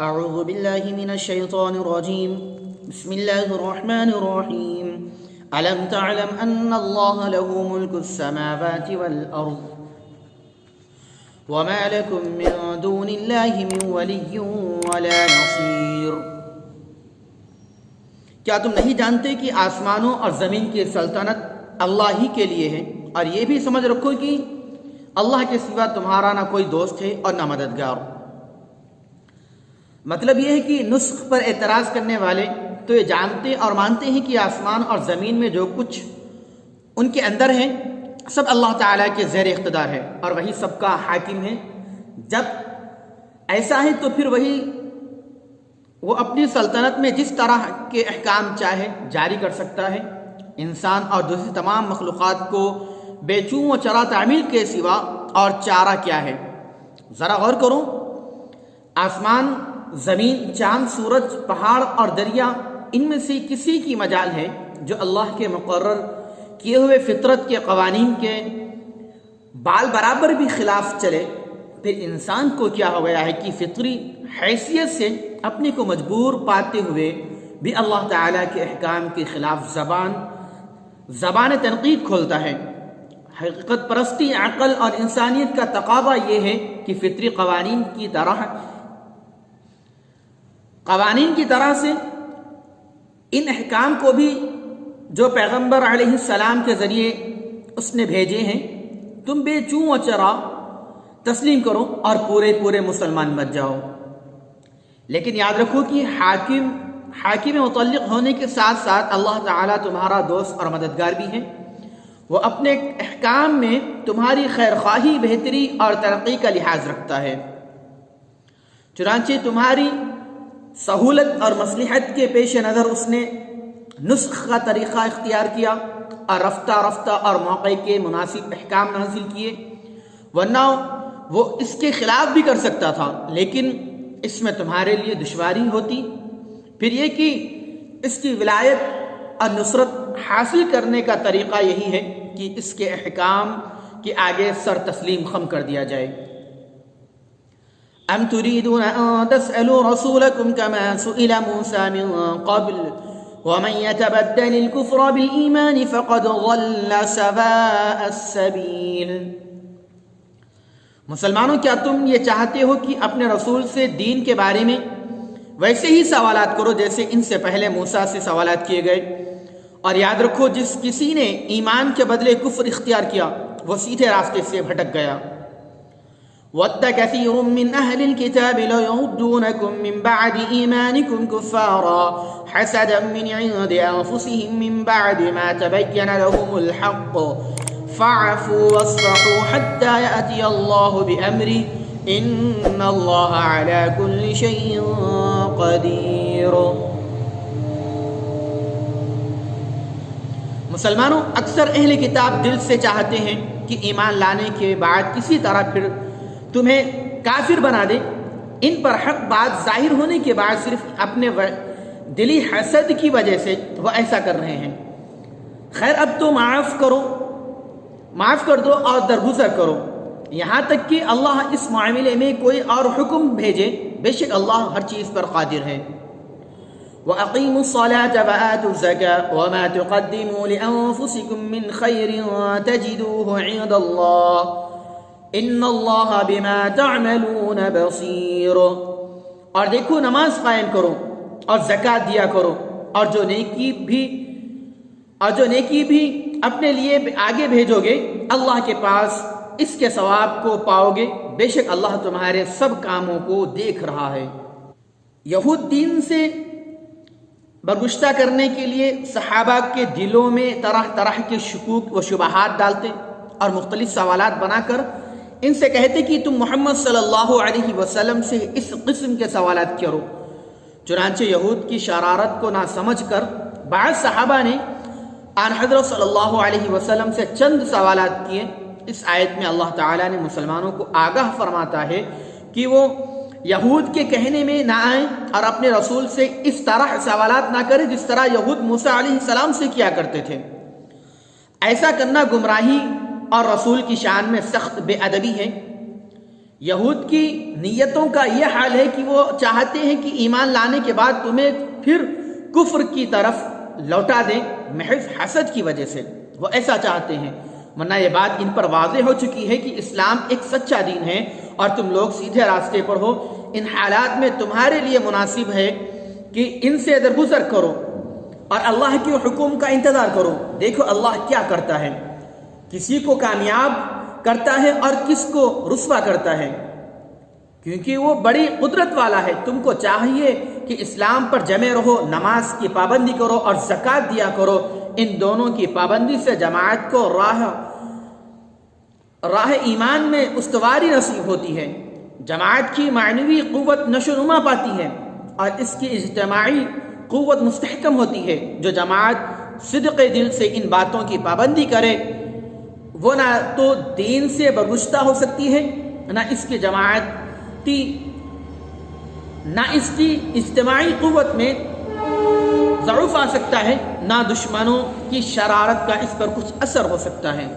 أعوذ بالله من الشيطان الرجيم بسم الله الرحمن الرحيم ألم تعلم أن الله له ملك السماوات والأرض وما لكم من دون الله من ولي ولا نصير۔ کیا تم نہیں جانتے کہ آسمانوں اور زمین کی سلطنت اللہ ہی کے لیے ہے، اور یہ بھی سمجھ رکھو کہ اللہ کے سوا تمہارا نہ کوئی دوست ہے اور نہ مددگار۔ مطلب یہ ہے کہ نسخ پر اعتراض کرنے والے تو یہ جانتے اور مانتے ہیں کہ آسمان اور زمین میں جو کچھ ان کے اندر ہے سب اللہ تعالیٰ کے زیر اقتدار ہے اور وہی سب کا حاکم ہے۔ جب ایسا ہے تو پھر وہ اپنی سلطنت میں جس طرح کے احکام چاہے جاری کر سکتا ہے۔ انسان اور دوسری تمام مخلوقات کو بے چوں و چرا تعمیل کے سوا اور چارہ کیا ہے؟ ذرا غور کرو، آسمان، زمین، چاند، سورج، پہاڑ اور دریا، ان میں سے کسی کی مجال ہے جو اللہ کے مقرر کیے ہوئے فطرت کے قوانین کے بال برابر بھی خلاف چلے؟ پھر انسان کو کیا ہو گیا ہے کہ فطری حیثیت سے اپنے کو مجبور پاتے ہوئے بھی اللہ تعالیٰ کے احکام کے خلاف زبان تنقید کھولتا ہے۔ حقیقت پرستی، عقل اور انسانیت کا تقاضا یہ ہے کہ فطری قوانین کی طرح سے ان احکام کو بھی جو پیغمبر علیہ السلام کے ذریعے اس نے بھیجے ہیں تم بے چوں و چرا تسلیم کرو اور پورے مسلمان بن جاؤ۔ لیکن یاد رکھو کہ حاکم متعلق ہونے کے ساتھ ساتھ اللہ تعالیٰ تمہارا دوست اور مددگار بھی ہے۔ وہ اپنے احکام میں تمہاری خیر خواہی، بہتری اور ترقی کا لحاظ رکھتا ہے۔ چنانچہ تمہاری سہولت اور مصلحت کے پیش نظر اس نے نسخ کا طریقہ اختیار کیا اور رفتہ اور موقع کے مناسب احکام نازل کیے، ورنہ وہ اس کے خلاف بھی کر سکتا تھا، لیکن اس میں تمہارے لیے دشواری ہوتی۔ پھر یہ کہ اس کی ولایت اور نصرت حاصل کرنے کا طریقہ یہی ہے کہ اس کے احکام کے آگے سر تسلیم خم کر دیا جائے۔ ام تريدون ان تسألوا رسولكم كما سئل موسى من قبل ومن يتبدل الكفر بالإيمان فقد ضل سواء السبيل۔ مسلمانوں، کیا تم یہ چاہتے ہو کہ اپنے رسول سے دین کے بارے میں ویسے ہی سوالات کرو جیسے ان سے پہلے موسیٰ سے سوالات کیے گئے؟ اور یاد رکھو، جس کسی نے ایمان کے بدلے کفر اختیار کیا وہ سیدھے راستے سے بھٹک گیا۔ وَدَّ كَثِيرٌ مِّنْ أَهْلِ الْكِتَابِ لَيَرُدُّونَكُم مِّن بَعْدِ إِيمَانِكُمْ كُفَّارًا حَسَدًا مِّنْ عِندِ أَنفُسِهِم مِّن بَعْدِ مَا تَبَيَّنَ لَهُمُ الْحَقُّ فَاعْفُوا وَاصْفَحُوا حَتَّىٰ يَأْتِيَ اللَّهُ بِأَمْرِهِ إِنَّ اللَّهَ عَلَىٰ كُلِّ شَيْءٍ قَدِيرٌ۔ مسلمانوں، اکثر اہل کتاب دل سے چاہتے ہیں کہ ایمان لانے کے بعد کسی طرح پھر تمہیں کافر بنا دے۔ ان پر حق بات ظاہر ہونے کے بعد صرف اپنے دلی حسد کی وجہ سے وہ ایسا کر رہے ہیں۔ خیر، اب تو معاف کر دو اور درگزر کرو، یہاں تک کہ اللہ اس معاملے میں کوئی اور حکم بھیجے۔ بے شک اللہ ہر چیز پر قادر ہے۔ وَأَقِيمُوا الصَّلَاةَ وَآتُوا الزَّكَاةَ وَمَا تُقَدِّمُوا لِأَنفُسِكُم مِّنْ خَيْرٍ تَجِدُوهُ عِندَ اللَّهِ إِنَّ اللَّهَ بِمَا تَعْمَلُونَ بَصِيرٌ۔ اور دیکھو، نماز قائم کرو اور زکوٰۃ دیا کرو، اور جو نیکی بھی اپنے لیے آگے بھیجو گے اللہ کے پاس اس کے ثواب کو پاؤ گے۔ بے شک اللہ تمہارے سب کاموں کو دیکھ رہا ہے۔ یہود دین سے برگشتہ کرنے کے لیے صحابہ کے دلوں میں طرح طرح کے شکوک و شبہات ڈالتے اور مختلف سوالات بنا کر ان سے کہتے کہ تم محمد صلی اللہ علیہ وسلم سے اس قسم کے سوالات کرو۔ چنانچہ یہود کی شرارت کو نہ سمجھ کر بعض صحابہ نے آن حضرت صلی اللہ علیہ وسلم سے چند سوالات کیے۔ اس آیت میں اللہ تعالیٰ نے مسلمانوں کو آگاہ فرماتا ہے کہ وہ یہود کے کہنے میں نہ آئیں اور اپنے رسول سے اس طرح سوالات نہ کریں جس طرح یہود موسیٰ علیہ السلام سے کیا کرتے تھے۔ ایسا کرنا گمراہی اور رسول کی شان میں سخت بے ادبی ہے۔ یہود کی نیتوں کا یہ حال ہے کہ وہ چاہتے ہیں کہ ایمان لانے کے بعد تمہیں پھر کفر کی طرف لوٹا دیں، محض حسد کی وجہ سے وہ ایسا چاہتے ہیں، ورنہ یہ بات ان پر واضح ہو چکی ہے کہ اسلام ایک سچا دین ہے اور تم لوگ سیدھے راستے پر ہو۔ ان حالات میں تمہارے لیے مناسب ہے کہ ان سے درگزر کرو اور اللہ کے حکم کا انتظار کرو۔ دیکھو اللہ کیا کرتا ہے، کسی کو کامیاب کرتا ہے اور کس کو رسوا کرتا ہے، کیونکہ وہ بڑی قدرت والا ہے۔ تم کو چاہیے کہ اسلام پر جمے رہو، نماز کی پابندی کرو اور زکوٰۃ دیا کرو۔ ان دونوں کی پابندی سے جماعت کو راہ ایمان میں استواری نصیب ہوتی ہے، جماعت کی معنوی قوت نشو و نما پاتی ہے اور اس کی اجتماعی قوت مستحکم ہوتی ہے۔ جو جماعت صدق دل سے ان باتوں کی پابندی کرے وہ نہ تو دین سے برگشتہ ہو سکتی ہے، نہ اس کی اجتماعی قوت میں ضعف آ سکتا ہے، نہ دشمنوں کی شرارت کا اس پر کچھ اثر ہو سکتا ہے۔